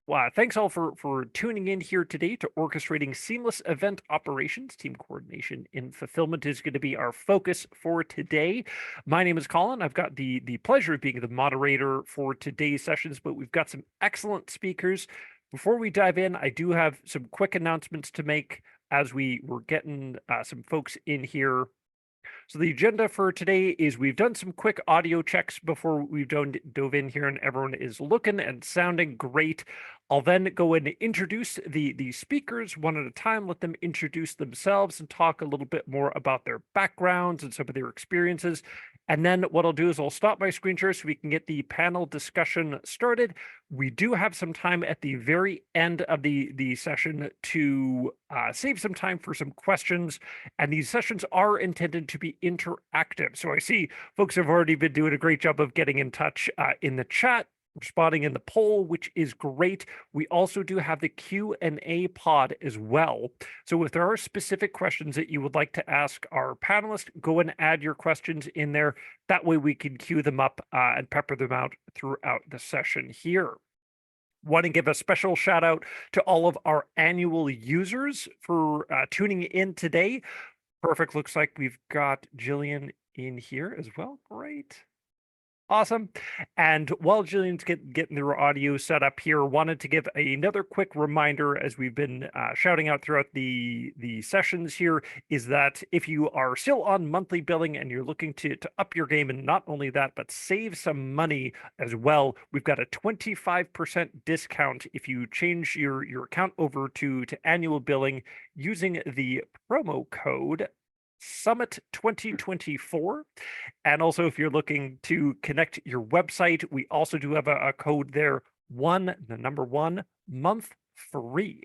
Well, thanks all for tuning in here today to Orchestrating Seamless Event Operations. Team coordination in fulfillment is going to be our focus for today. My name is Colin. I've got the pleasure of being the moderator for today's sessions, but we've got some excellent speakers. Before we dive in, I do have some quick announcements to make as we're getting some folks in here. So the agenda for today is we've done some quick audio checks before we've dove in here, and everyone is looking and sounding great. I'll then go and introduce the speakers one at a time, let them introduce themselves and talk a little bit more about their backgrounds and some of their experiences. And then what I'll do is I'll stop my screen share so we can get the panel discussion started. We do have some time at the very end of the session to save some time for some questions. And these sessions are intended to be interactive. So I see folks have already been doing a great job of getting in touch in the chat, responding in the poll, which is great. We also do have the Q&A pod as well. So if there are specific questions that you would like to ask our panelists, go and add your questions in there. That way we can queue them up and pepper them out throughout the session here. Want to give a special shout out to all of our annual users for tuning in today. Perfect. Looks like we've got Jillian in here as well. Great. Awesome. And while Jillian's getting their audio set up here, wanted to give another quick reminder, as we've been shouting out throughout the sessions here, is that if you are still on monthly billing and you're looking to up your game, and not only that, but save some money as well, we've got a 25% discount if you change your account over to annual billing using the promo code Summit 2024. And also, if you're looking to connect your website, we also do have a code there, the number one, month free.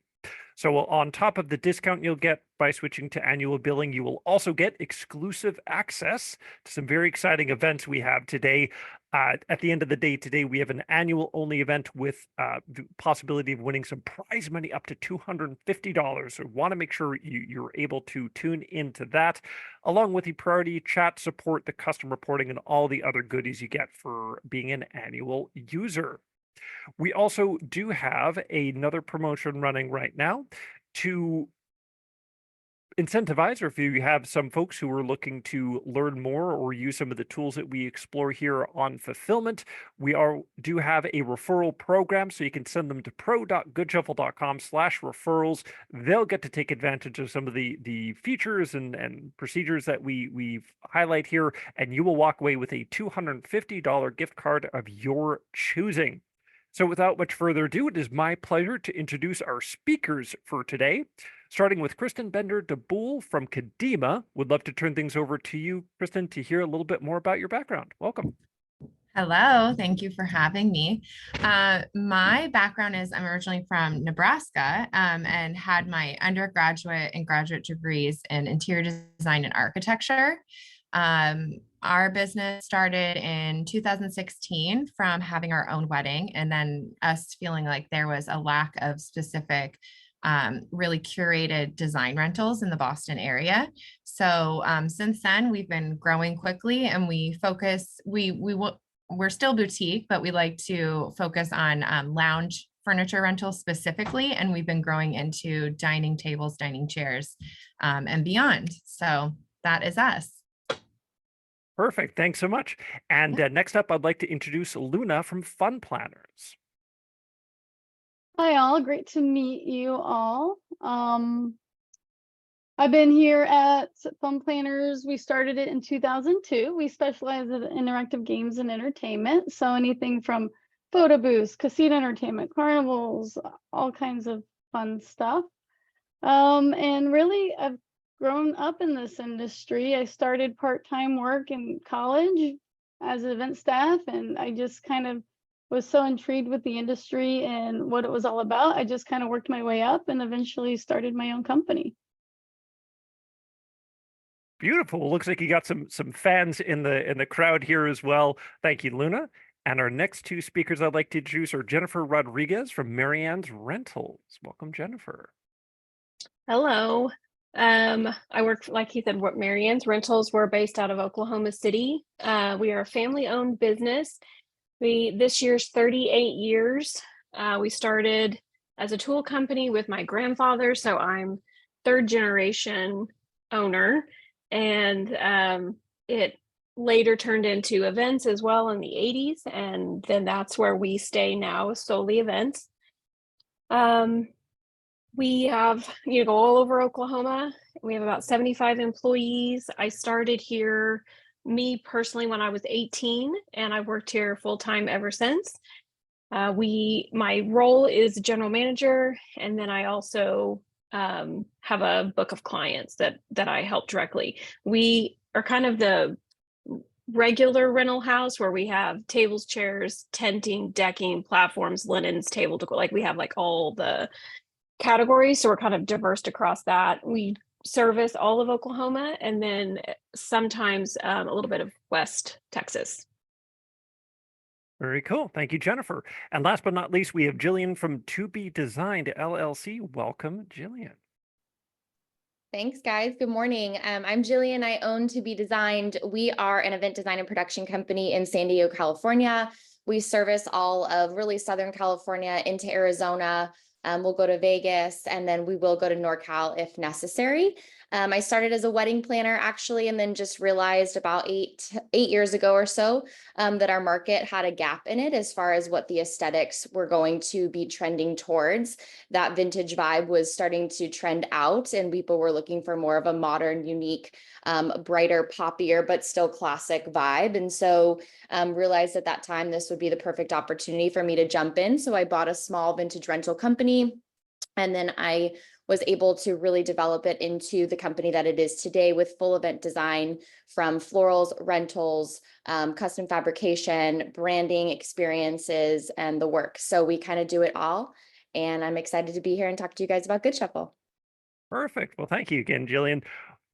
So on top of the discount you'll get by switching to annual billing, you will also get exclusive access to some very exciting events we have today. At the end of the day today, we have an annual only event with the possibility of winning some prize money up to $250. So want to make sure you're able to tune into that, along with the priority chat support, the custom reporting, and all the other goodies you get for being an annual user. We also do have another promotion running right now to incentivize, or if you have some folks who are looking to learn more or use some of the tools that we explore here on fulfillment, we do have a referral program, so you can send them to pro.goodshuffle.com/referrals. They'll get to take advantage of some of the features and procedures that we highlight here, and you will walk away with a $250 gift card of your choosing. So without much further ado, it is my pleasure to introduce our speakers for today, starting with Kristen Bender Daaboul from Kadima. Would love to turn things over to you, Kristen, to hear a little bit more about your background. Welcome. Hello, thank you for having me. My background is I'm originally from Nebraska and had my undergraduate and graduate degrees in interior design and architecture. Our business started in 2016 from having our own wedding, and then us feeling like there was a lack of specific, really curated design rentals in the Boston area. So since then, we've been growing quickly, and we focus, we're still boutique, but we like to focus on lounge furniture rentals specifically, and we've been growing into dining tables, dining chairs, and beyond. So that is us. Perfect. Thanks so much. And next up, I'd like to introduce Luna from Fun Planners. Hi, all. Great to meet you all. I've been here at Fun Planners. We started it in 2002. We specialize in interactive games and entertainment. So anything from photo booths, casino entertainment, carnivals, all kinds of fun stuff. And really, I've grown up in this industry. I started part-time work in college as an event staff, and I just kind of was so intrigued with the industry and what it was all about. I just kind of worked my way up and eventually started my own company. Beautiful. Looks like you got some fans in the crowd here as well. Thank you, Luna. And our next two speakers I'd like to introduce are Jennifer Rodriquez from Marianne's Rentals. Welcome, Jennifer. Hello. I work, like he said, Marianne's Rentals. We're based out of Oklahoma City. We are a family-owned business. This year's 38 years. We started as a tool company with my grandfather, so I'm third generation owner, and it later turned into events as well in the 80s, and then that's where we stay now, solely events. We have, go all over Oklahoma. We have about 75 employees. I started here, me personally, when I was 18, and I've worked here full time ever since. My role is general manager, and then I also have a book of clients that I help directly. We are kind of the regular rental house where we have tables, chairs, tenting, decking, platforms, linens, table decor. Like we have like all the categories, so we're kind of diverse across that. We service all of Oklahoma, and then sometimes a little bit of West Texas. Very cool. Thank you, Jennifer. And last but not least, we have Jillian from To Be Designed LLC. Welcome, Jillian. Thanks, guys. Good morning. I'm Jillian. I own To Be Designed. We are an event design and production company in San Diego, California. We service all of really Southern California into Arizona. We'll go to Vegas, and then we will go to NorCal if necessary. I started as a wedding planner actually, and then just realized about eight years ago or so that our market had a gap in it as far as what the aesthetics were going to be trending towards. That vintage vibe was starting to trend out, and people were looking for more of a modern, unique, brighter, poppier, but still classic vibe. And so realized at that time this would be the perfect opportunity for me to jump in. So I bought a small vintage rental company, and then I was able to really develop it into the company that it is today, with full event design from florals, rentals, custom fabrication, branding, experiences, and the work. So we kind of do it all. And I'm excited to be here and talk to you guys about Goodshuffle. Perfect. Well, thank you again, Jillian.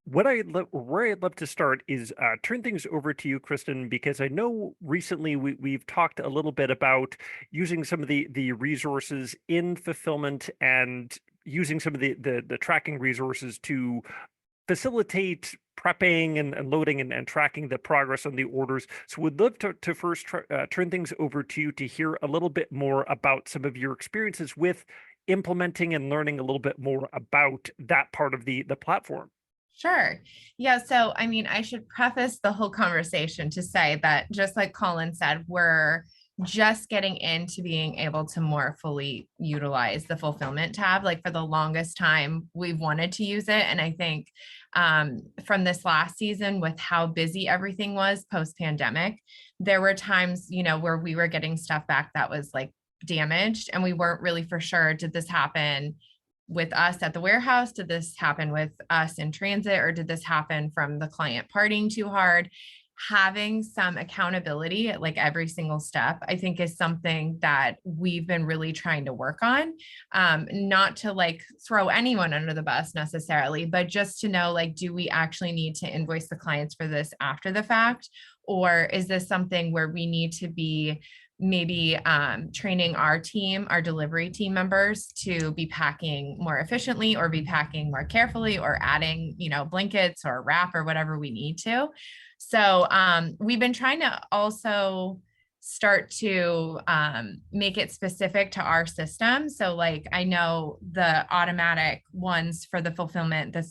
Where I'd love to start is turn things over to you, Kristen, because I know recently we've talked a little bit about using some of the resources in fulfillment and using some of the tracking resources to facilitate prepping and loading and tracking the progress on the orders. So we'd love to first turn things over to you to hear a little bit more about some of your experiences with implementing and learning a little bit more about that part of the platform. Sure. Yeah. So, I mean, I should preface the whole conversation to say that just like Colin said, we're just getting into being able to more fully utilize the fulfillment tab. Like for the longest time, we've wanted to use it. And I think from this last season, with how busy everything was post-pandemic, there were times, where we were getting stuff back that was like damaged, and we weren't really for sure, did this happen with us at the warehouse? Did this happen with us in transit? Or did this happen from the client partying too hard? Having some accountability at like every single step, I think, is something that we've been really trying to work on. Not to like throw anyone under the bus necessarily, but just to know, like, do we actually need to invoice the clients for this after the fact? Or is this something where we need to be maybe training our delivery team members to be packing more efficiently, or be packing more carefully, or adding, blankets or wrap or whatever we need to. So we've been trying to also start to make it specific to our system. So like, I know the automatic ones for the fulfillment, the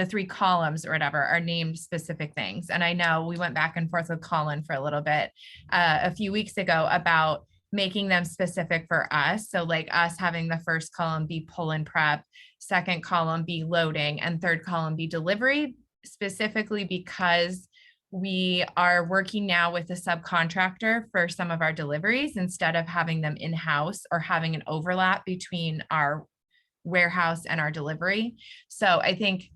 three columns or whatever, are named specific things. And I know we went back and forth with Colin for a little bit a few weeks ago about making them specific for us. So like us having the first column be pull and prep, second column be loading, and third column be delivery, specifically because we are working now with a subcontractor for some of our deliveries instead of having them in-house or having an overlap between our warehouse and our delivery. So I think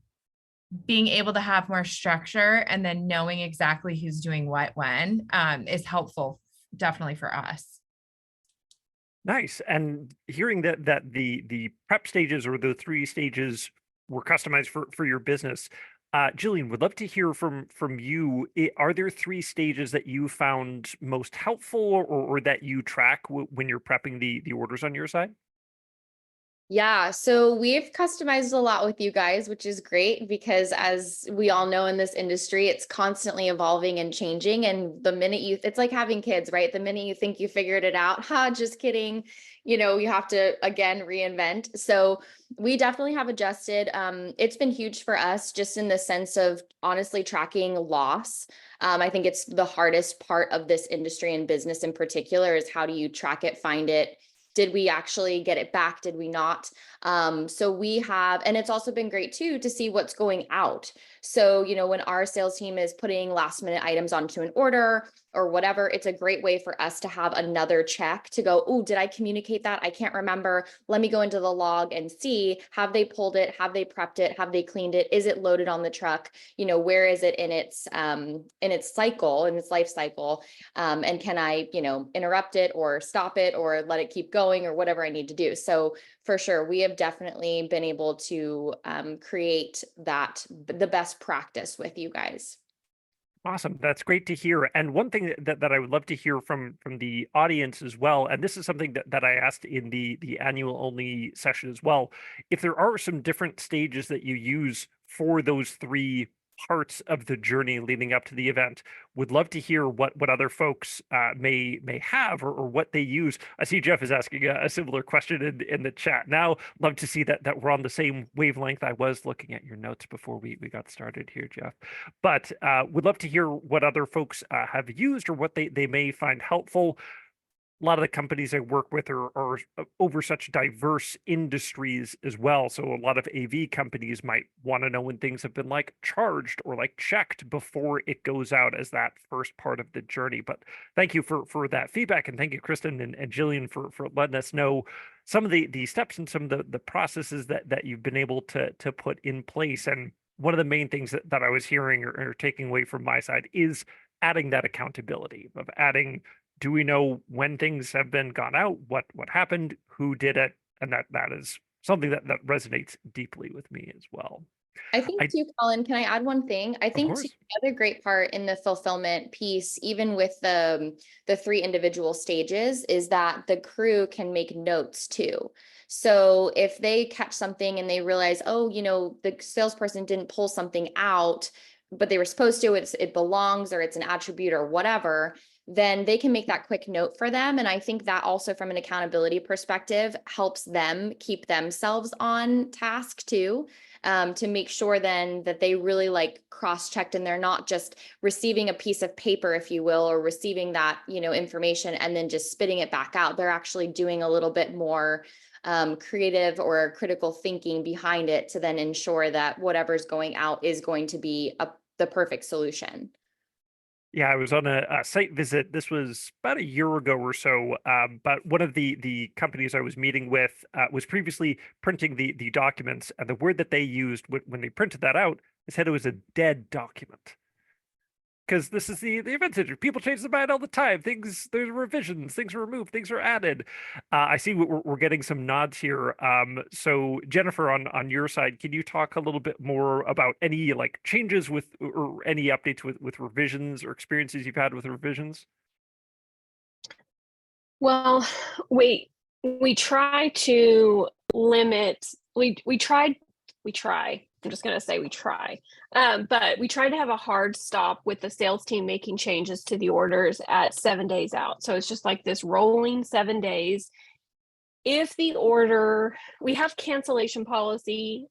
being able to have more structure and then knowing exactly who's doing what when is helpful, definitely, for us. Nice. And hearing that the prep stages, or the 3 stages, were customized for your business. Jillian, would love to hear from you. Are there 3 stages that you found most helpful, or that you track when you're prepping the orders on your side? Yeah, so we've customized a lot with you guys, which is great because as we all know in this industry, it's constantly evolving and changing. And the minute it's like having kids, right? The minute you think you figured it out, just kidding. You have to again reinvent. So we definitely have adjusted. It's been huge for us just in the sense of honestly tracking loss. I think it's the hardest part of this industry and business in particular is how do you track it, find it? Did we actually get it back? Did we not? So we have, and it's also been great too, to see what's going out. So, when our sales team is putting last minute items onto an order or whatever, it's a great way for us to have another check to go, oh, did I communicate that? I can't remember. Let me go into the log and see, have they pulled it? Have they prepped it? Have they cleaned it? Is it loaded on the truck? Where is it in its cycle, in its life cycle? And can I, interrupt it or stop it or let it keep going or whatever I need to do. So for sure, we have definitely been able to create the best practice with you guys. Awesome. That's great to hear. And one thing that I would love to hear from the audience as well, and this is something that I asked in the annual only session as well, if there are some different stages that you use for those three parts of the journey leading up to the event, would love to hear what other folks may have or what they use. I see Jeff is asking a similar question in the chat. Now, love to see that we're on the same wavelength. I was looking at your notes before we got started here, Jeff, but would love to hear what other folks have used or what they may find helpful. A lot of the companies I work with are over such diverse industries as well. So a lot of AV companies might want to know when things have been like charged or like checked before it goes out as that first part of the journey. But thank you for that feedback. And thank you, Kristen and Jillian, for letting us know some of the steps and some of the processes that you've been able to put in place. And one of the main things that I was hearing or taking away from my side is adding that accountability of adding, do we know when things have been gone out, what happened, who did it? And that is something that resonates deeply with me as well. I think too, Colin, can I add one thing? I think course. the other great part in the fulfillment piece, even with the three individual stages, is that the crew can make notes too. So if they catch something and they realize, oh, the salesperson didn't pull something out, but they were supposed to, it belongs or it's an attribute or whatever, then they can make that quick note for them. And I think that also from an accountability perspective helps them keep themselves on task too, to make sure then that they really like cross-checked and they're not just receiving a piece of paper, if you will, or receiving that, information and then just spitting it back out. They're actually doing a little bit more creative or critical thinking behind it to then ensure that whatever's going out is going to be the perfect solution. Yeah, I was on a site visit. This was about a year ago or so. But one of the companies I was meeting with was previously printing the documents, and the word that they used when they printed that out, they said it was a dead document. Because this is the event industry. People change their mind all the time. There's revisions, things are removed, things are added. I see we're getting some nods here. So Jennifer, on your side, can you talk a little bit more about any like changes with or any updates with revisions or experiences you've had with revisions? Well, we try to limit. We try. I'm just going to say we try, but we try to have a hard stop with the sales team making changes to the orders at 7 days out. So it's just like this rolling 7 days. If the order, we have cancellation policy.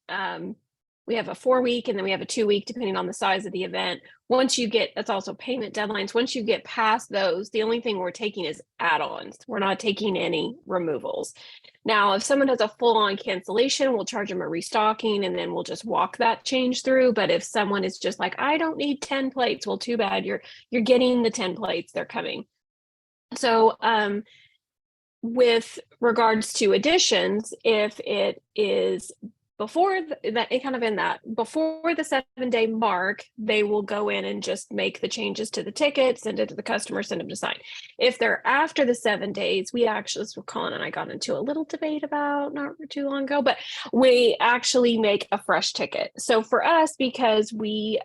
We have a 4-week and then we have a 2-week, depending on the size of the event. Once you get, that's also payment deadlines. Once you get past those, the only thing we're taking is add-ons. We're not taking any removals. Now, if someone has a full-on cancellation, we'll charge them a restocking and then we'll just walk that change through. But if someone is just like, I don't need 10 plates, well, too bad, you're getting the 10 plates, they're coming. So with regards to additions, if it is before before the 7-day mark, they will go in and just make the changes to the ticket, send it to the customer, send them to sign. If they're after the 7 days, we actually, so Colin and I got into a little debate about not too long ago, but we actually make a fresh ticket. So for us, because we,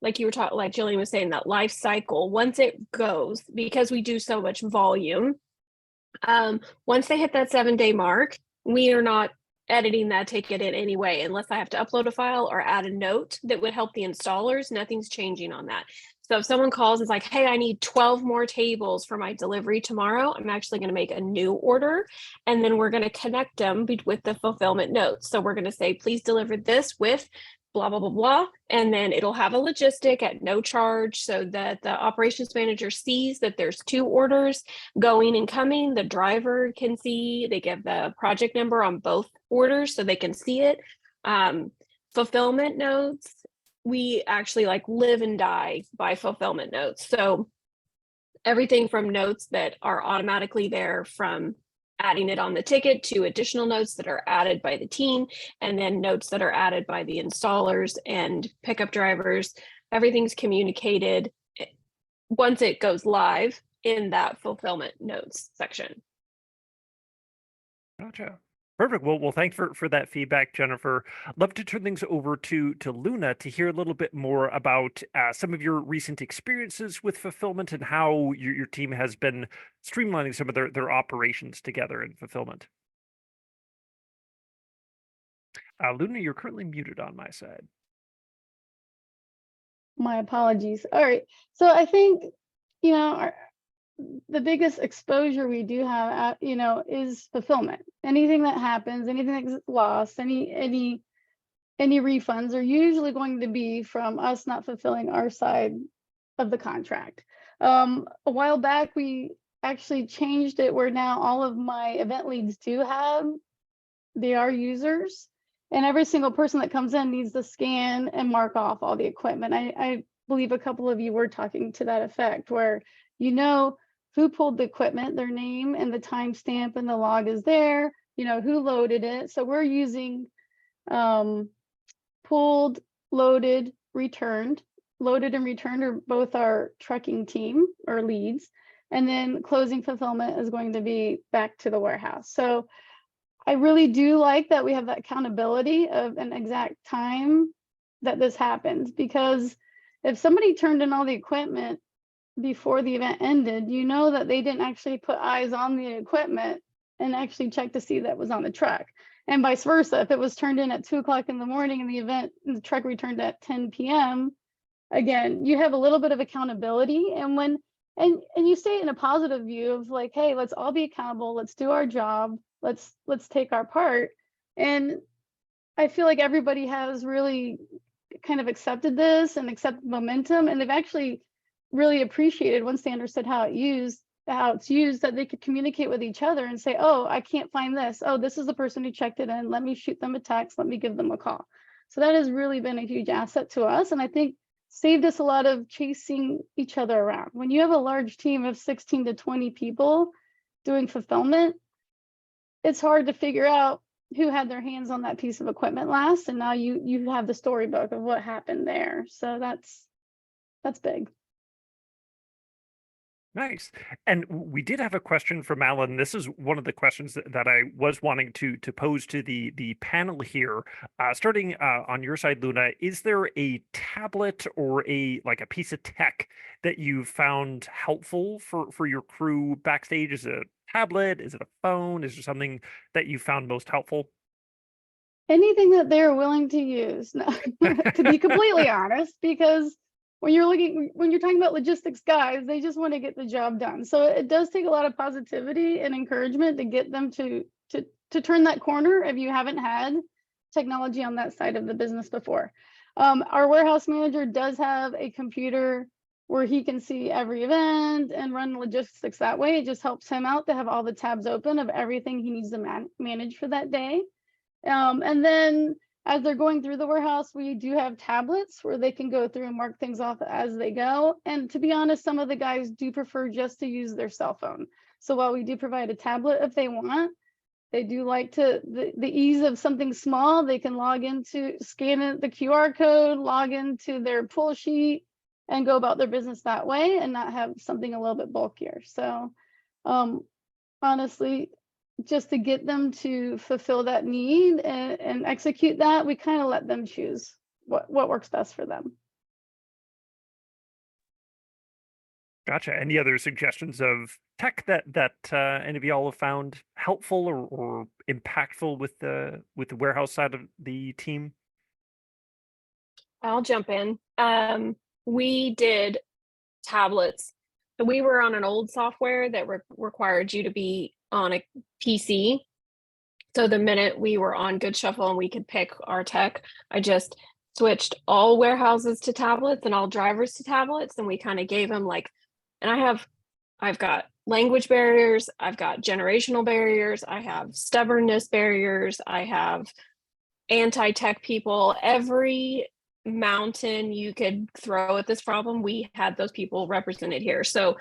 like you were talking, like Jillian was saying, that life cycle, once it goes, because we do so much volume, once they hit that 7-day mark, we are not editing that ticket in any way, unless I have to upload a file or add a note that would help the installers. Nothing's changing on that. So if someone calls and is like, hey, I need 12 more tables for my delivery tomorrow, I'm actually going to make a new order. And then we're going to connect them with the fulfillment notes. So we're going to say, please deliver this with blah, blah, blah, blah. And then it'll have a logistic at no charge so that the operations manager sees that there's 2 orders going and coming. The driver can see, they give the project number on both orders so they can see it. Fulfillment notes, we actually like live and die by fulfillment notes. So everything from notes that are automatically there, from adding it on the ticket, to additional notes that are added by the team, and then notes that are added by the installers and pickup drivers. Everything's communicated once it goes live in that fulfillment notes section. Gotcha. Perfect. Well, thanks for that feedback, Jennifer. I'd love to turn things over to Luna to hear a little bit more about some of your recent experiences with fulfillment and how your team has been streamlining some of their operations together in fulfillment. Luna, you're currently muted on my side. My apologies. All right. So I think, the biggest exposure we do have, is fulfillment. Anything that happens, anything that's lost, any refunds are usually going to be from us not fulfilling our side of the contract. A while back, we actually changed it where now all of my event leads they are users, and every single person that comes in needs to scan and mark off all the equipment. I believe a couple of you were talking to that effect, where who pulled the equipment, their name and the timestamp, and the log is there, who loaded it. So we're using pulled, loaded, returned. Loaded and returned are both our trucking team or leads. And then closing fulfillment is going to be back to the warehouse. So I really do like that we have that accountability of an exact time that this happens, because if somebody turned in all the equipment before the event ended, that they didn't actually put eyes on the equipment and actually check to see that was on the truck. And vice versa, if it was turned in at 2 o'clock in the morning and the truck returned at 10 p.m., again, you have a little bit of accountability. And you say it in a positive view of like, hey, let's all be accountable, let's do our job, let's take our part. And I feel like everybody has really kind of accepted this and accepted momentum, and they've actually really appreciated, once they understood how it's used, that they could communicate with each other and say, oh, I can't find this. Oh, this is the person who checked it in. Let me shoot them a text. Let me give them a call. So that has really been a huge asset to us. And I think saved us a lot of chasing each other around. When you have a large team of 16 to 20 people doing fulfillment, it's hard to figure out who had their hands on that piece of equipment last. And now you have the storybook of what happened there. So that's big. Nice. And we did have a question from Alan. This is one of the questions that I was wanting to pose to the panel here. Starting on your side, Luna, is there a tablet or a piece of tech that you found helpful for your crew backstage? Is it a tablet? Is it a phone? Is there something that you found most helpful? Anything that they're willing to use, no, to be completely honest, because when you're talking about logistics guys, they just want to get the job done. So it does take a lot of positivity and encouragement to get them to turn that corner if you haven't had technology on that side of the business before. Our warehouse manager does have a computer where he can see every event and run logistics that way. It just helps him out to have all the tabs open of everything he needs to manage for that day. And then as they're going through the warehouse, we do have tablets where they can go through and mark things off as they go. And to be honest, some of the guys do prefer just to use their cell phone. So while we do provide a tablet if they want, they do like the ease of something small. They can log into, scan the QR code, log into their pull sheet, and go about their business that way and not have something a little bit bulkier. So honestly, just to get them to fulfill that need and execute that, we kind of let them choose what works best for them. Gotcha. Any other suggestions of tech that any of y'all have found helpful or impactful with the warehouse side of the team? I'll jump in. We did tablets. So we were on an old software that required you to be on a PC. So the minute we were on Goodshuffle and we could pick our tech, I just switched all warehouses to tablets and all drivers to tablets, and we kind of gave them like, and I've got language barriers, I've got generational barriers, I have stubbornness barriers, I have anti-tech people. Every mountain you could throw at this problem, we had those people represented here. So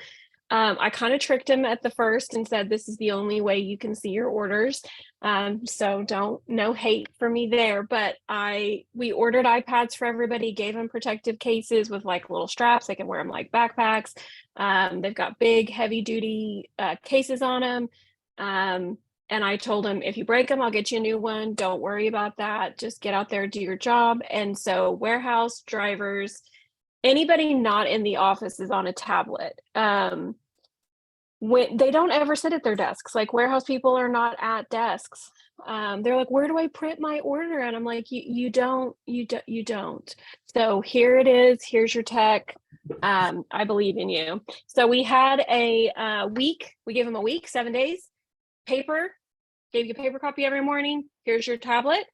I kind of tricked him at the first and said, this is the only way you can see your orders. So no hate for me there, but we ordered iPads for everybody, gave them protective cases with like little straps. They can wear them like backpacks. They've got big heavy duty cases on them. And I told him, if you break them, I'll get you a new one. Don't worry about that. Just get out there, do your job. And so warehouse drivers, anybody not in the office is on a tablet. When they don't ever sit at their desks, like warehouse people are not at desks. They're like, where do I print my order? And I'm like, you don't. So here it is. Here's your tech. I believe in you. So we had a week. We gave them a week, 7 days. Paper, gave you a paper copy every morning. Here's your tablet.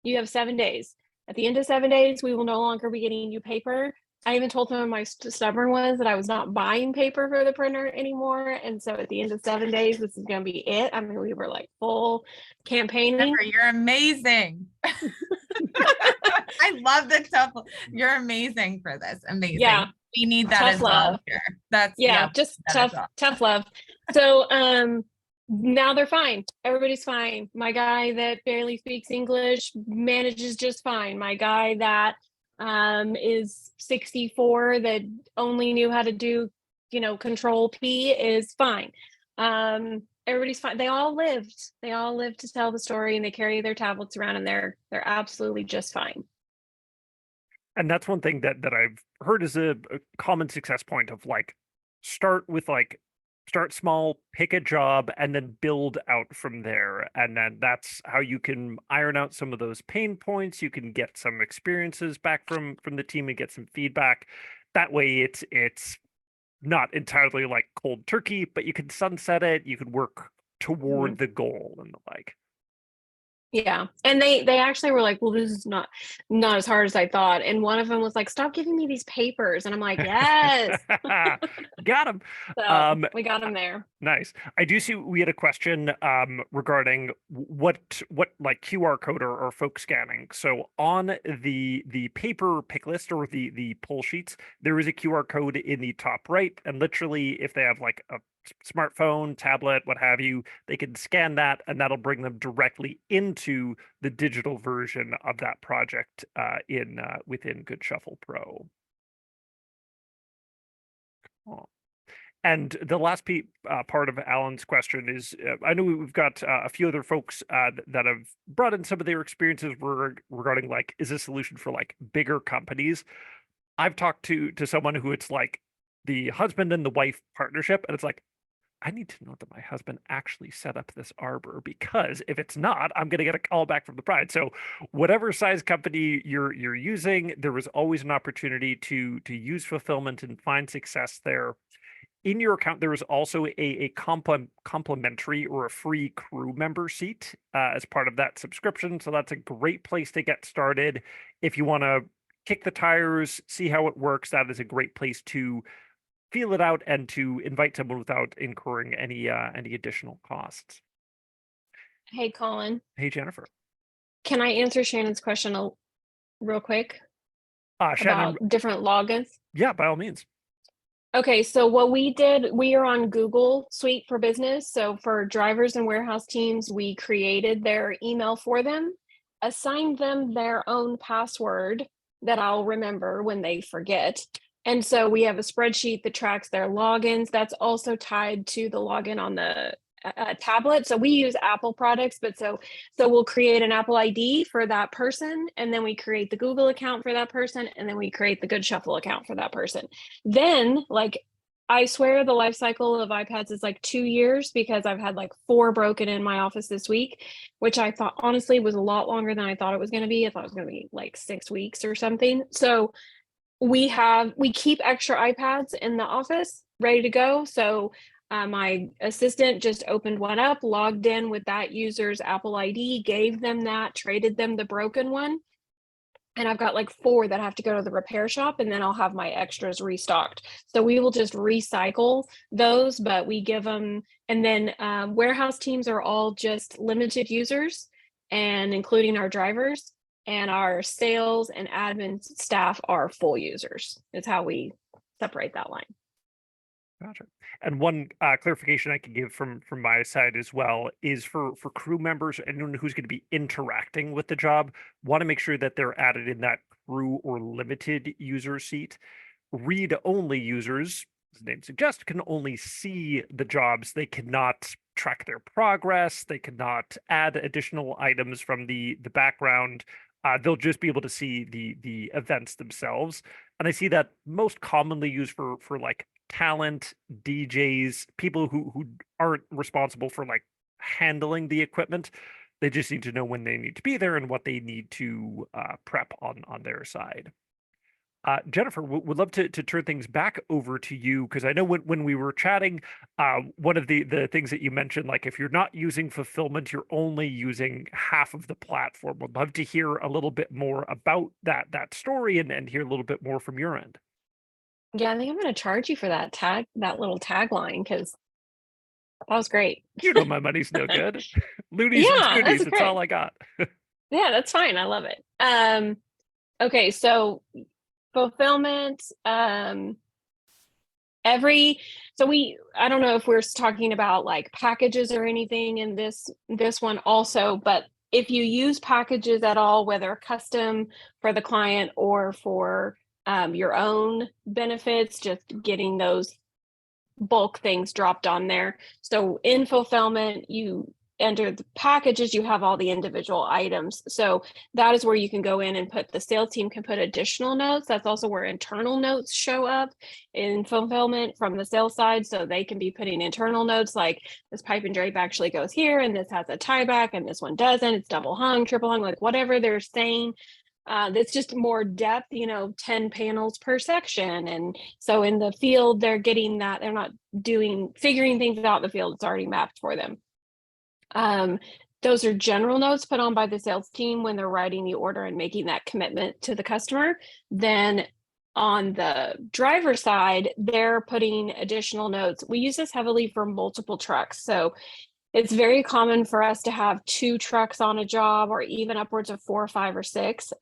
You have 7 days. At the end of 7 days, we will no longer be getting you paper. I even told them my stubborn was that I was not buying paper for the printer anymore. And so at the end of 7 days, this is going to be it. I mean, we were like full campaigning. Jennifer, you're amazing. I love the tough. You're amazing for this. Amazing. Yeah. We need that Tough as love. well here. That's just tough love. So now they're fine. Everybody's fine. My guy that barely speaks English manages just fine. My guy that is 64 that only knew how to do, Control P is fine. Everybody's fine. They all lived to tell the story, and they carry their tablets around, and they're absolutely just fine. And that's one thing that I've heard is a common success point of like, start small, pick a job, and then build out from there. And then that's how you can iron out some of those pain points. You can get some experiences back from the team and get some feedback. That way it's not entirely like cold turkey, but you can sunset it. You could work toward the goal and the like. Yeah. And they actually were like, well, this is not as hard as I thought. And one of them was like, stop giving me these papers. And I'm like, yes. Got him. So we got him there. Nice. I do see we had a question regarding what like QR code or folk scanning. So on the paper pick list or the pull sheets, there is a QR code in the top right. And literally, if they have like a smartphone, tablet, what have you, they can scan that, and that'll bring them directly into the digital version of that project within Goodshuffle Pro. Cool. And the last part of Alan's question is, I know we've got a few other folks that have brought in some of their experiences regarding like, is this a solution for like bigger companies? I've talked to someone who it's like the husband and the wife partnership, and it's like, I need to know that my husband actually set up this arbor, because if it's not, I'm going to get a call back from the bride. So whatever size company you're using, there is always an opportunity to use fulfillment and find success there. In your account, there is also a complimentary or a free crew member seat as part of that subscription. So that's a great place to get started. If you want to kick the tires, see how it works, that is a great place to feel it out and to invite someone without incurring any additional costs. Hey, Colin. Hey, Jennifer. Can I answer Shannon's question real quick Shannon, about different logins? Yeah, by all means. Okay, so what we did, we are on Google Suite for Business. So for drivers and warehouse teams, we created their email for them, assigned them their own password that I'll remember when they forget. And so we have a spreadsheet that tracks their logins. That's also tied to the login on the tablet. So we use Apple products, but so we'll create an Apple ID for that person, and then we create the Google account for that person, and then we create the Goodshuffle account for that person. Then, like I swear the life cycle of iPads is like 2 years, because I've had like 4 broken in my office this week, which I thought honestly was a lot longer than I thought it was going to be. I thought it was going to be like 6 weeks or something. So we keep extra iPads in the office ready to go. So my assistant just opened one up, logged in with that user's Apple ID, gave them that, traded them the broken one. And I've got like 4 that have to go to the repair shop, and then I'll have my extras restocked. So we will just recycle those, but we give them, and then warehouse teams are all just limited users, and including our drivers, and our sales and admin staff are full users. It's how we separate that line. Gotcha. And one clarification I can give from my side as well is for crew members, anyone who's going to be interacting with the job, want to make sure that they're added in that crew or limited user seat. Read-only users, as the name suggests, can only see the jobs. They cannot track their progress. They cannot add additional items from the background. They'll just be able to see the events themselves. And I see that most commonly used for like talent, DJs, people who aren't responsible for like handling the equipment. They just need to know when they need to be there and what they need to prep on their side. Jennifer, would love to turn things back over to you, because I know when we were chatting, one of the things that you mentioned, like if you're not using fulfillment, you're only using half of the platform. Would love to hear a little bit more about that story and hear a little bit more from your end. Yeah, I think I'm going to charge you for that little tagline, because that was great. You know my money's no good. Loonies Yeah, and that's Toonies, it's great. all I got. Yeah, that's fine. I love it. Okay, so fulfillment, I don't know if we're talking about like packages or anything in this one also, but if you use packages at all, whether custom for the client or for your own benefits, just getting those bulk things dropped on there. So in fulfillment, you enter the packages, you have all the individual items. So that is where you can go in and the sales team can put additional notes. That's also where internal notes show up in fulfillment from the sales side. So they can be putting internal notes like this pipe and drape actually goes here, and this has a tie back, and this one doesn't. It's double hung, triple hung, like whatever they're saying. That's just more depth, 10 panels per section. And so in the field, they're getting that. They're not figuring things out in the field. It's already mapped for them. Those are general notes put on by the sales team when they're writing the order and making that commitment to the customer. Then on the driver side, they're putting additional notes. We use this heavily for multiple trucks. So it's very common for us to have 2 trucks on a job, or even upwards of 4 or 5 or 6.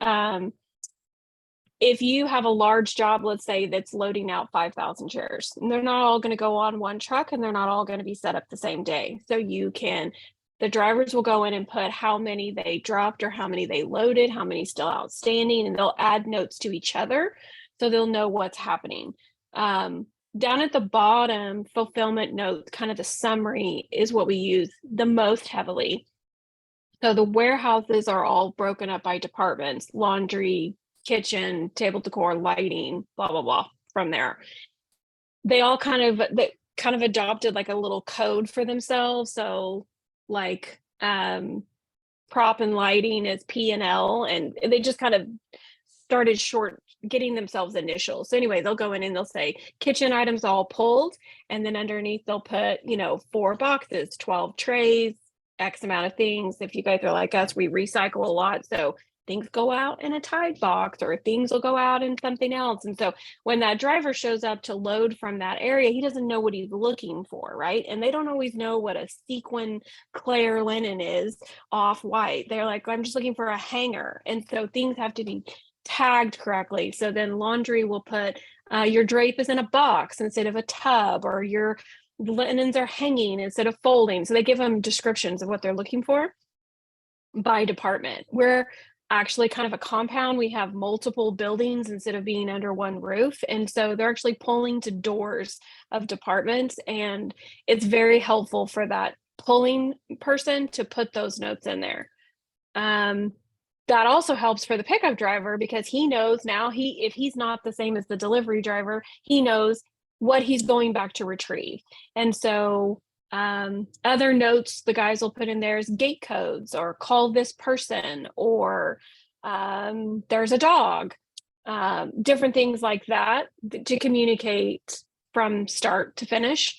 If you have a large job, let's say that's loading out 5,000 chairs, and they're not all going to go on one truck, and they're not all going to be set up the same day. So the drivers will go in and put how many they dropped or how many they loaded, how many still outstanding, and they'll add notes to each other so they'll know what's happening. Down at the bottom, fulfillment notes, kind of the summary, is what we use the most heavily. So the warehouses are all broken up by departments: laundry, kitchen, table decor, lighting, blah, blah, blah. From there, they all kind of adopted like a little code for themselves. So like prop and lighting is P&L, and they just kind of started getting themselves initials. So anyway, they'll go in and they'll say kitchen items all pulled, and then underneath they'll put 4 boxes, 12 trays, X amount of things. If you guys are like us, we recycle a lot, so things go out in a Tide box, or things will go out in something else. And so when that driver shows up to load from that area, he doesn't know what he's looking for, right? And they don't always know what a sequin Claire linen is off-white. They're like, I'm just looking for a hanger. And so things have to be tagged correctly. So then laundry will put your drape is in a box instead of a tub, or your linens are hanging instead of folding. So they give them descriptions of what they're looking for by department. We're actually kind of a compound. We have multiple buildings instead of being under one roof. And so they're actually pulling to doors of departments, and it's very helpful for that pulling person to put those notes in there. That also helps for the pickup driver, because he knows now if he's not the same as the delivery driver, he knows what he's going back to retrieve. And so other notes the guys will put in there is gate codes, or call this person, or there's a dog, different things like that to communicate from start to finish.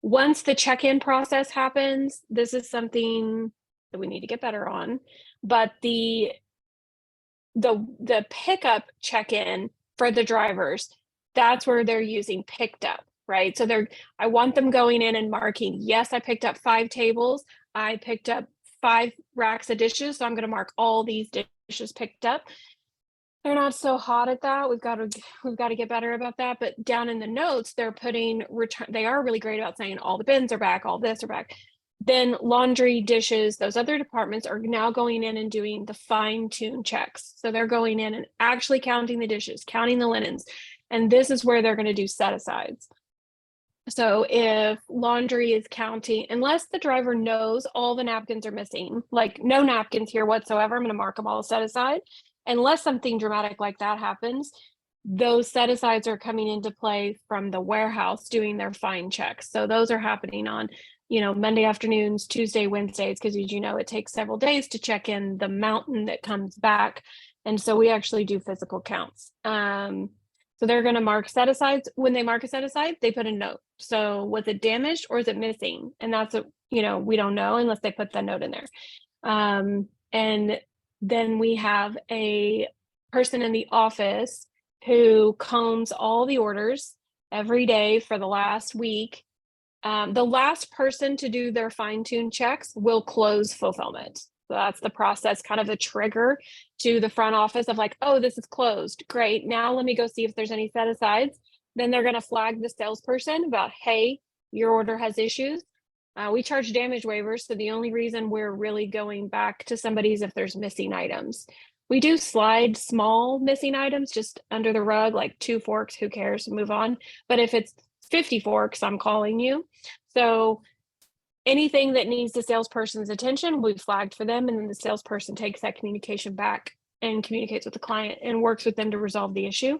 Once the check-in process happens, this is something that we need to get better on, but the pickup check-in for the drivers, that's where they're using picked up, right? So I want them going in and marking, yes, I picked up 5 tables, I picked up 5 racks of dishes, so I'm going to mark all these dishes picked up. They're not so hot at that. We've got to get better about that. But down in the notes, they're putting return. They are really great about saying all the bins are back, all this are back. Then laundry, dishes, those other departments are now going in and doing the fine-tune checks. So they're going in and actually counting the dishes, counting the linens. And this is where they're going to do set-asides. So if laundry is counting, unless the driver knows all the napkins are missing, like no napkins here whatsoever, I'm going to mark them all set aside. Unless something dramatic like that happens, those set-asides are coming into play from the warehouse doing their fine checks. So those are happening on, Monday afternoons, Tuesday, Wednesdays, because as you know, it takes several days to check in the mountain that comes back. And so we actually do physical counts. So they're going to mark set-asides. When they mark a set-aside, they put a note. So was it damaged or is it missing? And that's what, we don't know unless they put the note in there. And then we have a person in the office who combs all the orders every day for the last week. The last person to do their fine-tune checks will close fulfillment. So that's the process, kind of a trigger to the front office of like, oh, this is closed. Great. Now let me go see if there's any set-asides. Then they're going to flag the salesperson about, hey, your order has issues. We charge damage waivers. So the only reason we're really going back to somebody is if there's missing items. We do slide small missing items just under the rug, like 2 forks, who cares, move on. But if it's 50 forks, I'm calling you. So anything that needs the salesperson's attention, we flagged for them. And then the salesperson takes that communication back and communicates with the client and works with them to resolve the issue.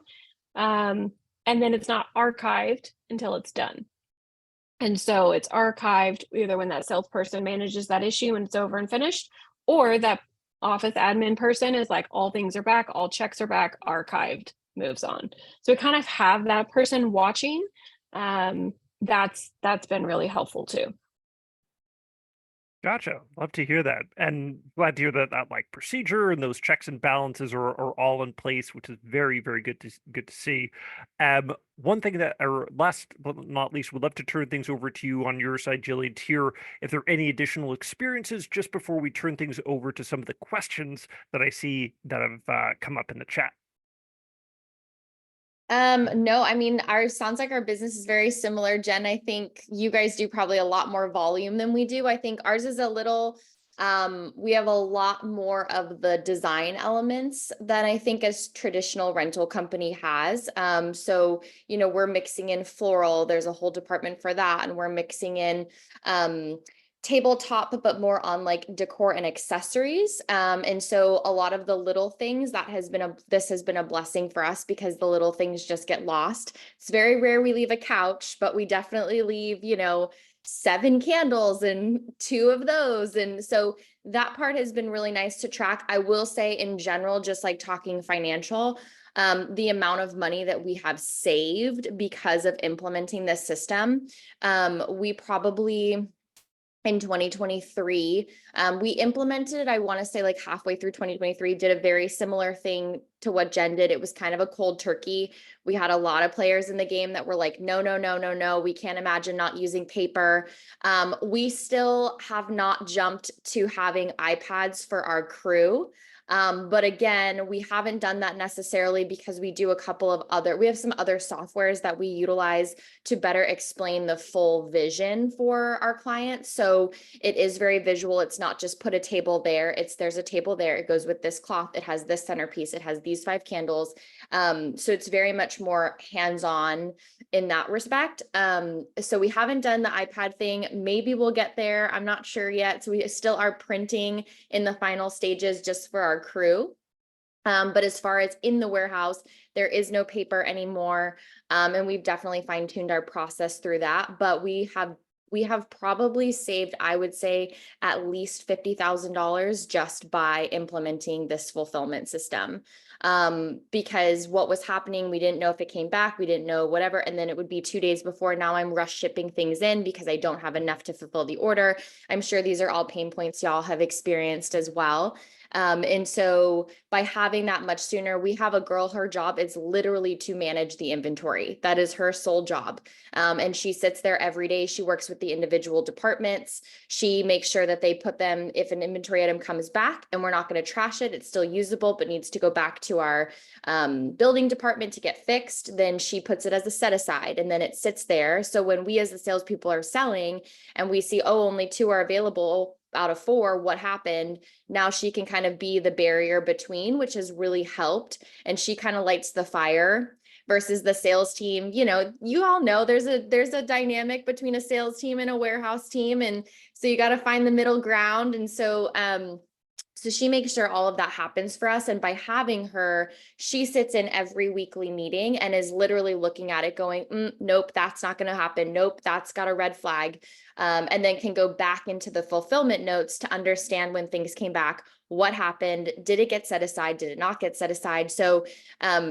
And then it's not archived until it's done. And so it's archived either when that salesperson manages that issue and it's over and finished, or that office admin person is like, all things are back, all checks are back, archived, moves on. So we kind of have that person watching. That's been really helpful too. Gotcha. Love to hear that. And glad to hear that like procedure and those checks and balances are all in place, which is very, very good to see. One thing that, or last but not least, would love to turn things over to you on your side, Jillian, to hear if there are any additional experiences just before we turn things over to some of the questions that I see that have come up in the chat. No, I mean, sounds like our business is very similar. Jen, I think you guys do probably a lot more volume than we do. I think ours is a little, we have a lot more of the design elements than I think a traditional rental company has. So, we're mixing in floral, there's a whole department for that. And we're mixing in, tabletop, but more on like decor and accessories. And so a lot of the little things this has been a blessing for us because the little things just get lost. It's very rare we leave a couch, but we definitely leave, 7 candles and 2 of those. And so that part has been really nice to track. I will say in general, just like talking financial, the amount of money that we have saved because of implementing this system, we probably in 2023, we implemented, I want to say like halfway through 2023, did a very similar thing to what Jen did. It was kind of a cold turkey. We had a lot of players in the game that were like, no, we can't imagine not using paper. We still have not jumped to having iPads for our crew. But again, we haven't done that necessarily because we do we have some other softwares that we utilize to better explain the full vision for our clients. So it is very visual. It's not just put a table there. There's a table there. It goes with this cloth. It has this centerpiece. It has these 5 candles. So it's very much more hands-on in that respect. So we haven't done the iPad thing. Maybe we'll get there. I'm not sure yet. So we still are printing in the final stages just for our crew. But as far as in the warehouse, there is no paper anymore. And we've definitely fine-tuned our process through that. But we have probably saved, I would say, at least $50,000 just by implementing this fulfillment system. Because what was happening, we didn't know if it came back, we didn't know whatever, and then it would be 2 days before. Now I'm rush shipping things in because I don't have enough to fulfill the order. I'm sure these are all pain points y'all have experienced as well. And so by having that much sooner, we have a girl, her job is literally to manage the inventory. That is her sole job. And she sits there every day. She works with the individual departments. She makes sure that they put them, if an inventory item comes back and we're not going to trash it, it's still usable, but needs to go back to our building department to get fixed, then she puts it as a set aside and then it sits there. So when we as the salespeople are selling and we see, oh, only 2 are available out of 4, what happened? Now she can kind of be the barrier between, which has really helped. And she kind of lights the fire versus the sales team. You know, you all know there's a dynamic between a sales team and a warehouse team. And so you got to find the middle ground. And so, so she makes sure all of that happens for us. And by having her, she sits in every weekly meeting and is literally looking at it going, nope, that's not going to happen. Nope, that's got a red flag. And then can go back into the fulfillment notes to understand when things came back, what happened, did it get set aside, did it not get set aside? So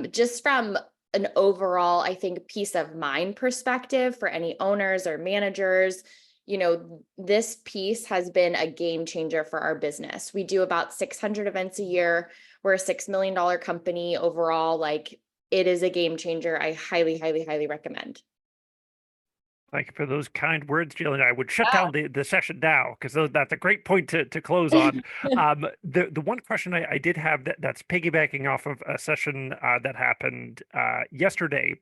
just from an overall, I think, peace of mind perspective for any owners or managers, you know, this piece has been a game changer for our business. We do about 600 events a year. We're a $6 million company overall. Like, it is a game changer. I highly, highly, highly recommend. Thank you for those kind words, Jillian. I would shut down the session now because that's a great point to close on. The one question I did have that's piggybacking off of a session that happened yesterday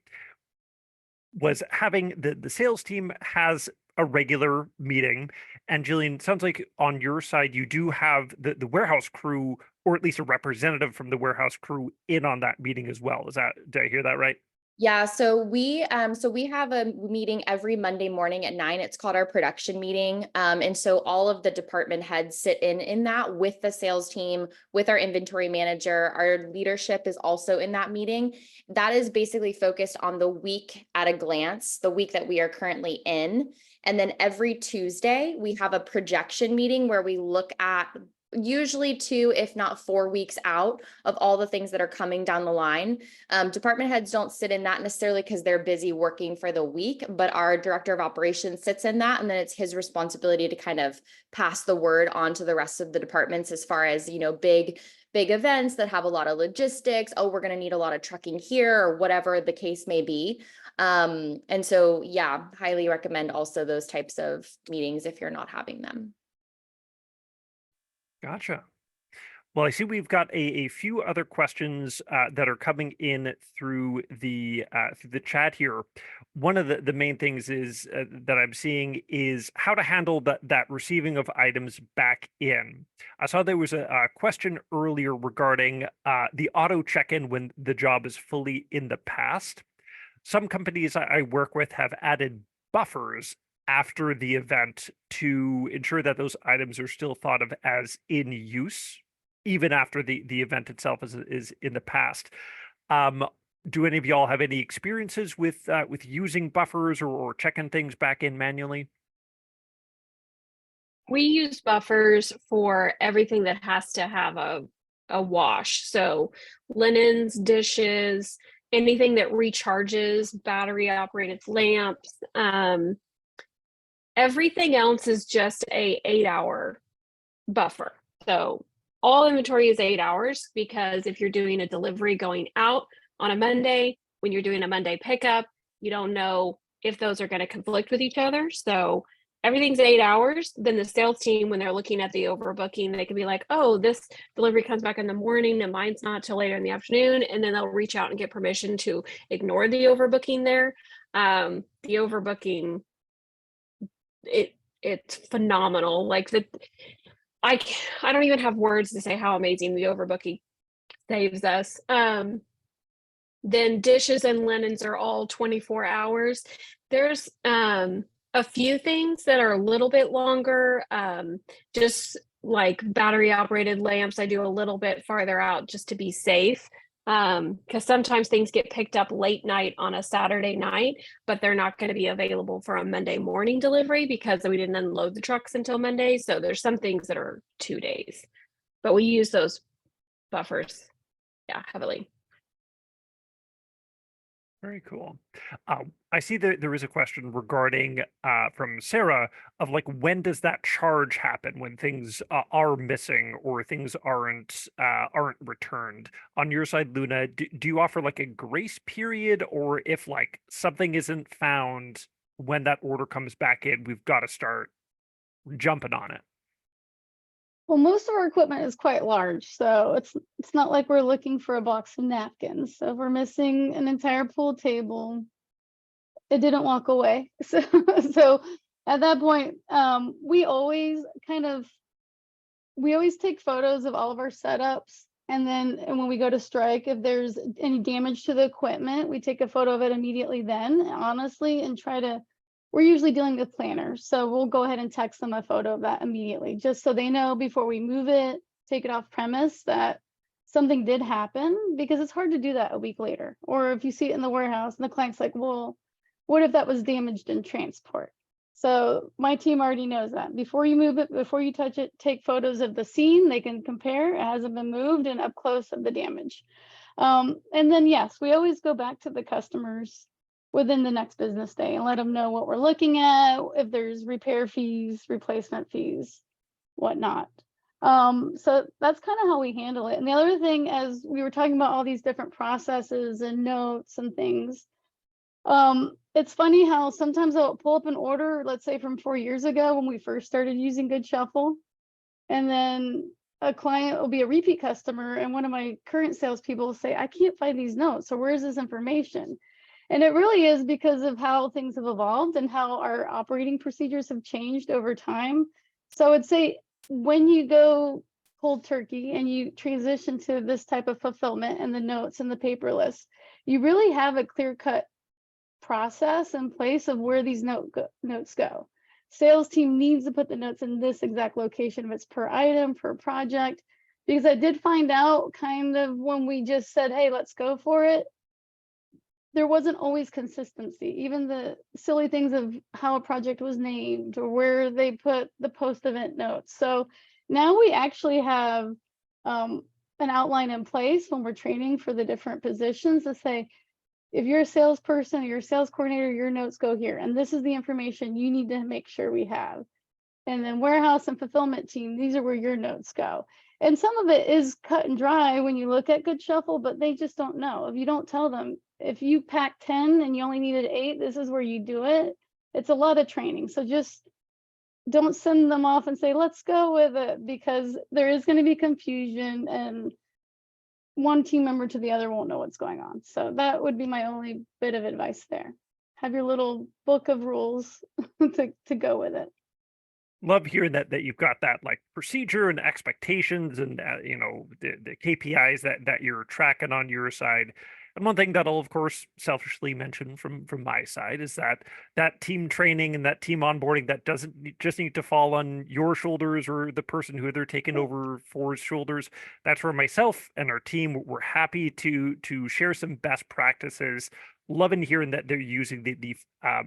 was having the sales team has a regular meeting. And Jillian, sounds like on your side, you do have the warehouse crew, or at least a representative from the warehouse crew in on that meeting as well. Did I hear that right? Yeah, so we have a meeting every Monday morning at 9. It's called our production meeting. And so all of the department heads sit in that with the sales team, with our inventory manager. Our leadership is also in that meeting. That is basically focused on the week at a glance, the week that we are currently in. And then every Tuesday, we have a projection meeting where we look at usually 2, if not 4 weeks out of all the things that are coming down the line. Department heads don't sit in that necessarily because they're busy working for the week, but our director of operations sits in that. And then it's his responsibility to kind of pass the word on to the rest of the departments as far as, you know, big events that have a lot of logistics. Oh, we're going to need a lot of trucking here or whatever the case may be. And so, yeah, highly recommend also those types of meetings if you're not having them. Gotcha. Well, I see we've got a few other questions that are coming in through the chat here. One of the main things is that I'm seeing is how to handle that receiving of items back in. I saw there was a question earlier regarding the auto check-in when the job is fully in the past. Some companies I work with have added buffers after the event to ensure that those items are still thought of as in use, even after the event itself is in the past. Do any of y'all have any experiences with using buffers or checking things back in manually? We use buffers for everything that has to have a wash. So linens, dishes, anything that recharges, battery operated lamps. Everything else is just a 8-hour buffer. So all inventory is 8 hours, because if you're doing a delivery going out on a Monday, when you're doing a Monday pickup, you don't know if those are going to conflict with each other. So everything's 8 hours. Then the sales team, when they're looking at the overbooking, they can be like, oh, this delivery comes back in the morning and mine's not till later in the afternoon. And then they'll reach out and get permission to ignore the overbooking there. The overbooking, it's phenomenal. Like I don't even have words to say how amazing the overbooking saves us. Then dishes and linens are all 24 hours. There's a few things that are a little bit longer. Just like battery operated lamps, I do a little bit farther out just to be safe. Because sometimes things get picked up late night on a Saturday night, but they're not going to be available for a Monday morning delivery because we didn't unload the trucks until Monday. So there's some things that are 2 days, but we use those buffers, yeah, heavily. Very cool. I see that there is a question regarding from Sarah of like, when does that charge happen when things are missing or things aren't returned? On your side, Luna, do you offer like a grace period, or if like something isn't found when that order comes back in, we've got to start jumping on it? Well, most of our equipment is quite large, so it's not like we're looking for a box of napkins. So if we're missing an entire pool table, it didn't walk away. So at that point, we always take photos of all of our setups, and when we go to strike, if there's any damage to the equipment, we take a photo of it immediately then, honestly, and we're usually dealing with planners, so we'll go ahead and text them a photo of that immediately, just so they know before we move it, take it off premise, that something did happen, because it's hard to do that a week later. Or if you see it in the warehouse and the client's like, well, what if that was damaged in transport? So my team already knows that. Before you move it, before you touch it, take photos of the scene. They can compare, it hasn't been moved, and up close of the damage. And then, yes, we always go back to the customers within the next business day and let them know what we're looking at, if there's repair fees, replacement fees, whatnot. So that's kind of how we handle it. And the other thing, as we were talking about all these different processes and notes and things, it's funny how sometimes I'll pull up an order, let's say from 4 years ago when we first started using Goodshuffle, and then a client will be a repeat customer, and one of my current salespeople will say, I can't find these notes, so where's this information? And it really is because of how things have evolved and how our operating procedures have changed over time. So I'd say when you go cold turkey and you transition to this type of fulfillment and the notes and the paperless, you really have a clear-cut process in place of where these notes go. Sales team needs to put the notes in this exact location if it's per item, per project, because I did find out kind of when we just said, hey, let's go for it, there wasn't always consistency, even the silly things of how a project was named or where they put the post-event notes. So now we actually have an outline in place when we're training for the different positions to say, if you're a salesperson or you're a sales coordinator, your notes go here, and this is the information you need to make sure we have. And then warehouse and fulfillment team, these are where your notes go. And some of it is cut and dry when you look at Goodshuffle, but they just don't know. If you don't tell them, if you pack 10 and you only needed 8, this is where you do it. It's a lot of training. So just don't send them off and say, let's go with it, because there is going to be confusion and one team member to the other won't know what's going on. So that would be my only bit of advice there. Have your little book of rules to go with it. Love hearing that you've got that like procedure and expectations and the KPIs that you're tracking on your side. And one thing that I'll of course selfishly mention from my side is that team training and that team onboarding that doesn't just need to fall on your shoulders or the person who they're taking over for's shoulders. That's where myself and our team, we're happy to share some best practices. Loving hearing that they're using the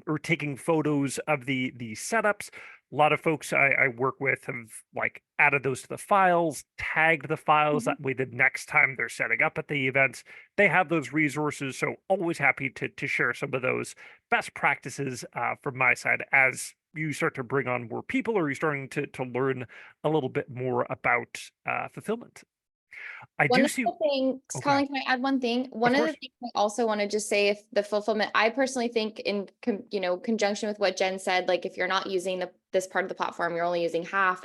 or taking photos of the setups. A lot of folks I work with have like added those to the files, tagged the files. That way the next time they're setting up at the events, they have those resources. So always happy to share some of those best practices from my side as you start to bring on more people, or you're starting to learn a little bit more about fulfillment. I One do of see. the things, Okay. Colin, can I add one thing? One of the course. things I also want to just say, if the fulfillment, I personally think in conjunction with what Jen said, like if you're not using this part of the platform, you're only using half.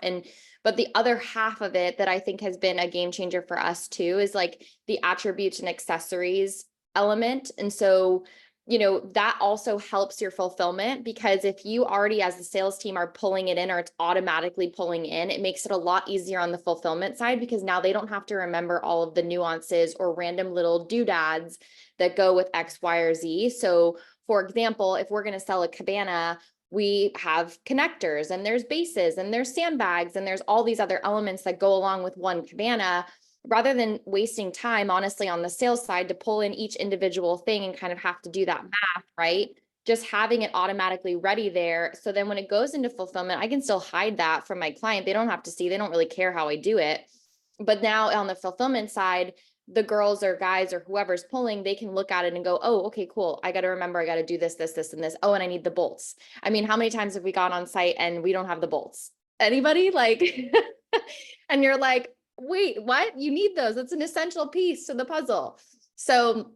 But the other half of it that I think has been a game changer for us too is like the attributes and accessories element. And so that also helps your fulfillment, because if you already as the sales team are pulling it in, or it's automatically pulling in, it makes it a lot easier on the fulfillment side, because now they don't have to remember all of the nuances or random little doodads that go with X, Y, or Z. So for example, if we're going to sell a cabana, we have connectors and there's bases and there's sandbags and there's all these other elements that go along with one cabana, rather than wasting time, honestly, on the sales side to pull in each individual thing and kind of have to do that math, right? Just having it automatically ready there. So then when it goes into fulfillment, I can still hide that from my client. They don't have to see, they don't really care how I do it. But now on the fulfillment side, the girls or guys or whoever's pulling, they can look at it and go, oh, okay, cool. I got to remember, I got to do this, this, this, and this. Oh, and I need the bolts. I mean, how many times have we gone on site and we don't have the bolts? Anybody? Like, and you're like, wait, what? You need those. It's an essential piece to the puzzle. So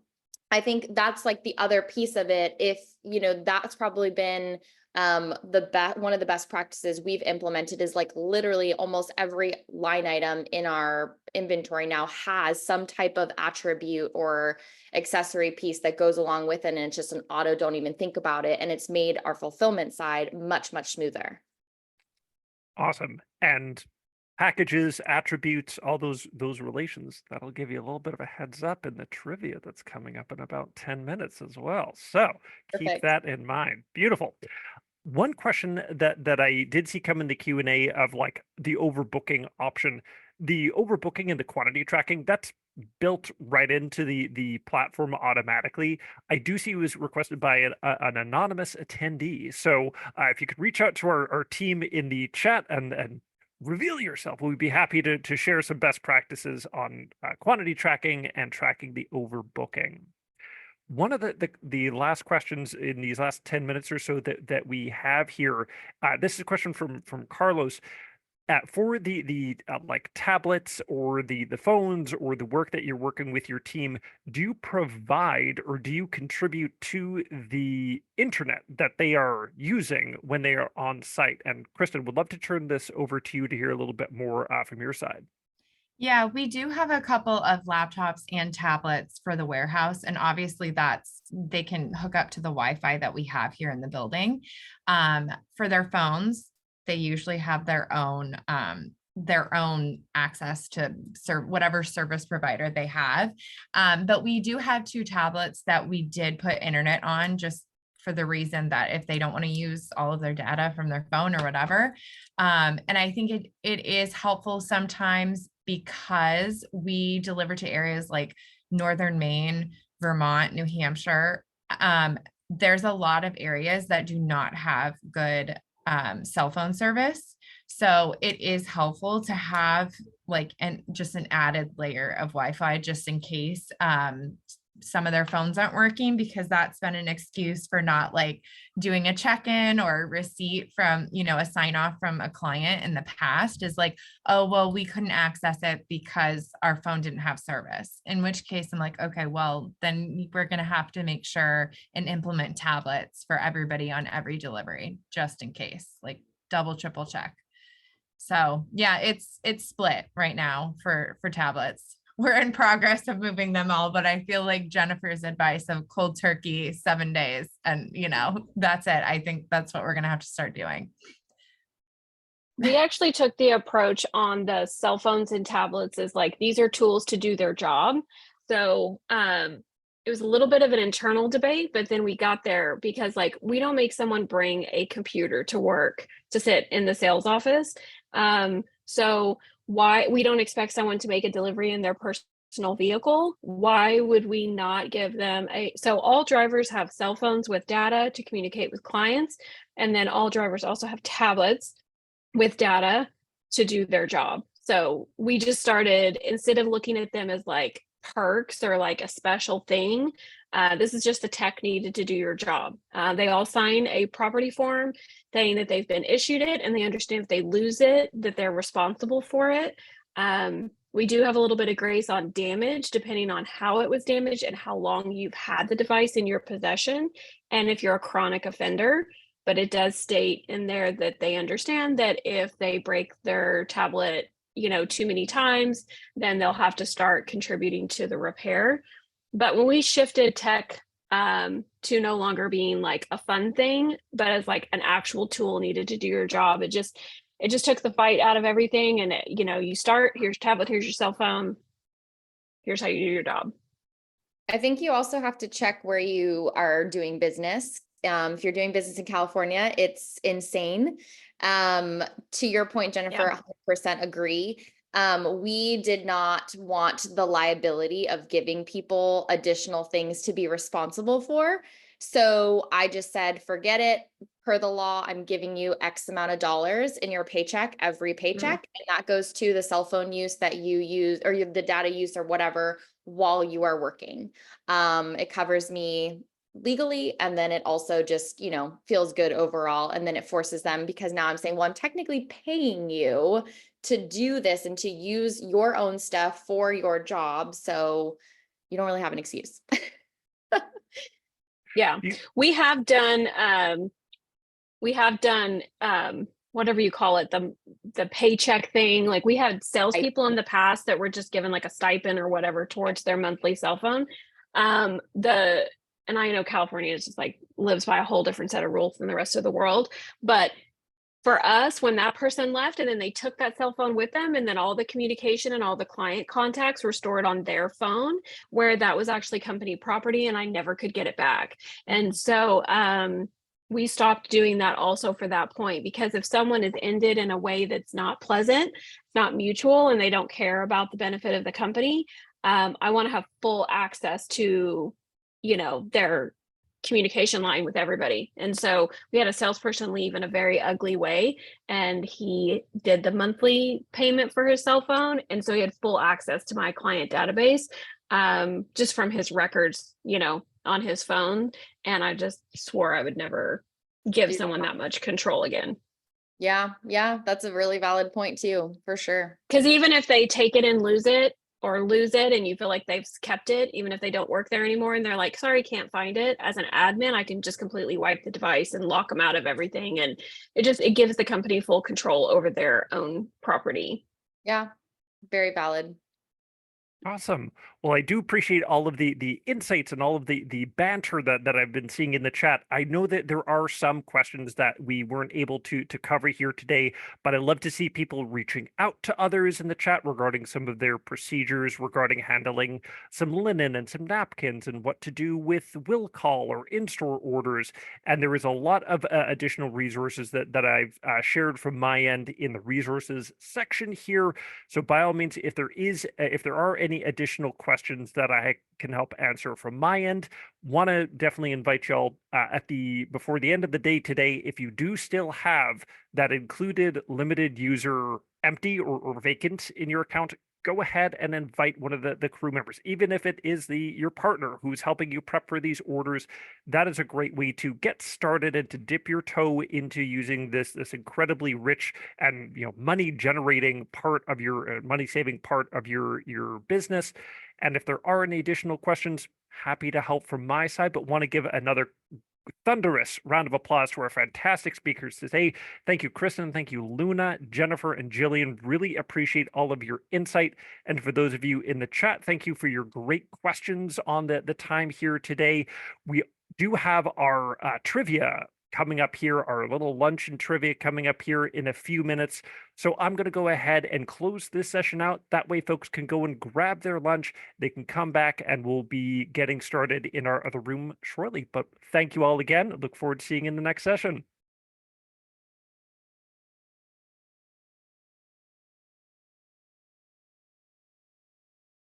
I think that's like the other piece of it. If, you know, that's probably been one of the best practices we've implemented, is like literally almost every line item in our inventory now has some type of attribute or accessory piece that goes along with it. And it's just an auto, don't even think about it. And it's made our fulfillment side much, much smoother. Awesome. And packages, attributes, all those relations, that'll give you a little bit of a heads up in the trivia that's coming up in about 10 minutes as well. So keep Perfect. that in mind. Beautiful. One question that I did see come in the Q&A of like the overbooking option, the overbooking and the quantity tracking, that's built right into the platform automatically. I do see it was requested by an anonymous attendee. So if you could reach out to our team in the chat and reveal yourself, we'd be happy to share some best practices on quantity tracking and tracking the overbooking. One of the last questions in these last 10 minutes or so that we have here, this is a question from Carlos. For the like tablets or the phones or the work that you're working with your team, do you provide or do you contribute to the internet that they are using when they are on site? And Kristen, would love to turn this over to you to hear a little bit more from your side. Yeah, we do have a couple of laptops and tablets for the warehouse. And obviously they can hook up to the Wi-Fi that we have here in the building. For their phones, they usually have their own access to serve whatever service provider they have. But we do have 2 tablets that we did put internet on, just for the reason that if they don't want to use all of their data from their phone or whatever. And I think it is helpful sometimes, because we deliver to areas like Northern Maine, Vermont, New Hampshire. There's a lot of areas that do not have good cell phone service. So it is helpful to have like just an added layer of Wi-Fi just in case some of their phones aren't working, because that's been an excuse for not like doing a check-in or receipt from, you know, a sign off from a client in the past, is like, oh, well, we couldn't access it because our phone didn't have service. In which case I'm like, okay, well, then we're going to have to make sure and implement tablets for everybody on every delivery, just in case, like double, triple check. So yeah, it's split right now for tablets. We're in progress of moving them all, but I feel like Jennifer's advice of cold turkey 7 days, and you know, that's it. I think that's what we're going to have to start doing. We actually took the approach on the cell phones and tablets as like, these are tools to do their job. So it was a little bit of an internal debate, but then we got there because like, we don't make someone bring a computer to work to sit in the sales office. So why we don't expect someone to make a delivery in their personal vehicle? Why would we not give them so all drivers have cell phones with data to communicate with clients. And then all drivers also have tablets with data to do their job. So we just started, instead of looking at them as like perks or like a special thing, this is just the tech needed to do your job. They all sign a property form saying that they've been issued it, and they understand if they lose it, that they're responsible for it. We do have a little bit of grace on damage, depending on how it was damaged and how long you've had the device in your possession, and if you're a chronic offender. But it does state in there that they understand that if they break their tablet, you know, too many times, then they'll have to start contributing to the repair. But when we shifted tech to no longer being like a fun thing, but as like an actual tool needed to do your job, it just took the fight out of everything. And you know, you start, here's your tablet, here's your cell phone, here's how you do your job. I think you also have to check where you are doing business. If you're doing business in California, it's insane. To your point, Jennifer, 100% agree. We did not want the liability of giving people additional things to be responsible for. So I just said, forget it. Per the law, I'm giving you X amount of dollars in your paycheck, every paycheck. And that goes to the cell phone use that you use, or the data use or whatever, while you are working. It covers me legally, and then it also just, you know, feels good overall. And then it forces them, because now I'm saying, well, I'm technically paying you to do this and to use your own stuff for your job. So you don't really have an excuse. Yeah, we have done whatever you call it, the paycheck thing. Like, we had salespeople in the past that were just given like a stipend or whatever towards their monthly cell phone. And I know California is just like lives by a whole different set of rules than the rest of the world. But for us, when that person left and then they took that cell phone with them, and then all the communication and all the client contacts were stored on their phone, where that was actually company property, and I never could get it back. And so we stopped doing that also for that point, because if someone is ended in a way that's not pleasant, not mutual, and they don't care about the benefit of the company, I want to have full access to, you know, their communication line with everybody. And so we had a salesperson leave in a very ugly way, and he did the monthly payment for his cell phone. And so he had full access to my client database, just from his records, you know, on his phone. And I just swore I would never give someone that much control again. Yeah, that's a really valid point too, for sure. Because even if they take it and lose it, and you feel like they've kept it, even if they don't work there anymore, and they're like, sorry, can't find it, as an admin, I can just completely wipe the device and lock them out of everything. And it gives the company full control over their own property. Yeah, very valid. Awesome. Well, I do appreciate all of the insights and all of the banter that I've been seeing in the chat. I know that there are some questions that we weren't able to cover here today, but I love to see people reaching out to others in the chat regarding some of their procedures regarding handling some linen and some napkins, and what to do with will call or in-store orders. And there is a lot of additional resources that I've shared from my end in the resources section here. So by all means, if there are any additional questions that I can help answer from my end, want to definitely invite y'all before the end of the day today, if you do still have that included limited user empty or vacant in your account, go ahead and invite one of the crew members, even if it is your partner who's helping you prep for these orders. That is a great way to get started and to dip your toe into using this incredibly rich and, you know, money generating part of your money saving part of your business. And if there are any additional questions, happy to help from my side, but want to give another thunderous round of applause to our fantastic speakers today. Thank you, Kristen. Thank you, Luna, Jennifer, and Jillian. Really appreciate all of your insight. And for those of you in the chat, thank you for your great questions on the time here today. We do have our trivia coming up here, our little lunch and trivia coming up here in a few minutes. So I'm going to go ahead and close this session out. That way folks can go and grab their lunch. They can come back and we'll be getting started in our other room shortly. But thank you all again. Look forward to seeing you in the next session.